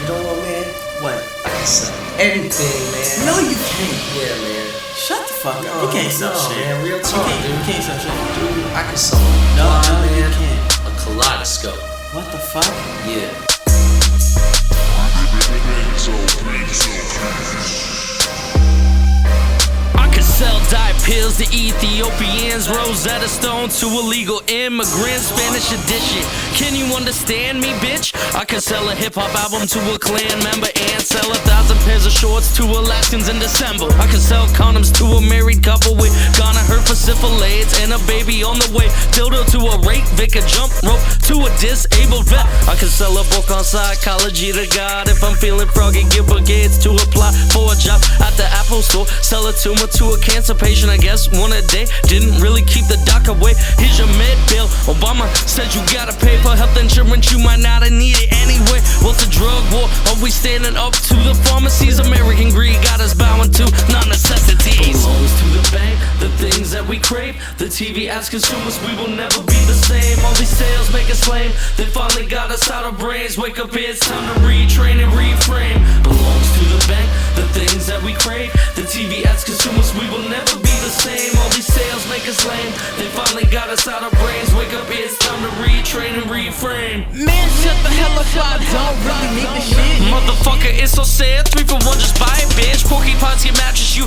You know what, man? What? I can sell anything, man. No, you can't. Yeah, man. Shut the fuck up. You can't sell shit. Man, real talk, You can't sell shit. dude. I can sell No, man. you can't. A kaleidoscope. What the fuck? Yeah. I could sell diet pills to Ethiopians, Rosetta Stone to illegal immigrants, Spanish edition. Can you understand me, bitch? I could sell a hip hop album to a clan member and sell 1,000 pairs of shorts to Alaskans in December. I could sell condoms to a married couple with gonna hurt for syphilis and a baby on the way. Dildo to a rape vic, a jump rope to a disabled vet. I could sell a book on psychology to God if I'm feeling froggy. Give brigades to apply for a job at the Apple store. Sell a tumor to a cancer patient, I guess one a day. Didn't really keep the doc away. Here's your med bill. Obama said you gotta pay for health insurance, you might not need it anyway. What's a drug war? Are we standing up to the pharmacies? American greed got us bowing to non-necessities. Belongs to the bank, the things that we crave. The TV as consumers, we will never be the same. All these sales make us lame. They finally got us out of brains. Wake up, it's time to retrain and reframe. Belongs to the bank, the things that we crave. The TV as consumers, we will never be the same. All these sales make us lame. They finally got us out of brains. Wake up, it's time to retrain and reframe. Man, shut the hell up, I don't really need the shit. Motherfucker, it's so sad. 3 for 1, just buy it, bitch. Porcupines get mattress, you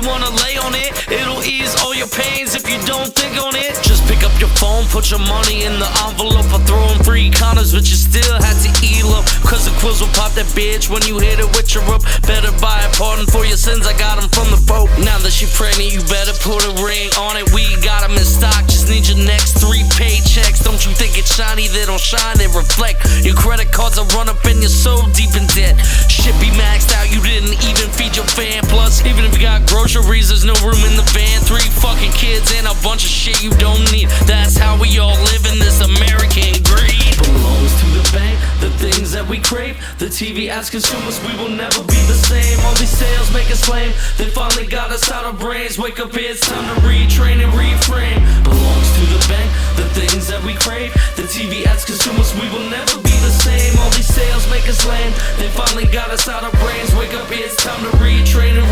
wanna lay on it. It'll ease all your pains if you don't think on it. Just pick up your phone, put your money in the envelope. I throw in free condoms, but you still had to elope. Cause the quills will pop that bitch when you hit it with your rope. Better buy a pardon for your sins, I got them from the Pope. Now that she pregnant, you better put a ring on it. We got them in stock, just need your next 3 paychecks. Don't you think it's shiny? They don't shine, they reflect. Your credit cards are run up and you're so deep in debt. Shit be maxed out, you didn't even feed your fan. Plus, even if you got groceries, there's no room in the van. 3 fucking kids and a bunch of shit you don't need. That's how we all live in this American greed. Belongs to the bank, the things that we crave. The TV as consumers, we will never be the same. All these sales make us lame. They finally got us out of brains. Wake up, it's time to retrain and reframe. Belongs to the bank, the things that we crave. The TV as consumers, we will never be the same. All these sales make us lame. They finally got us out of brains. Wake up, it's time to retrain and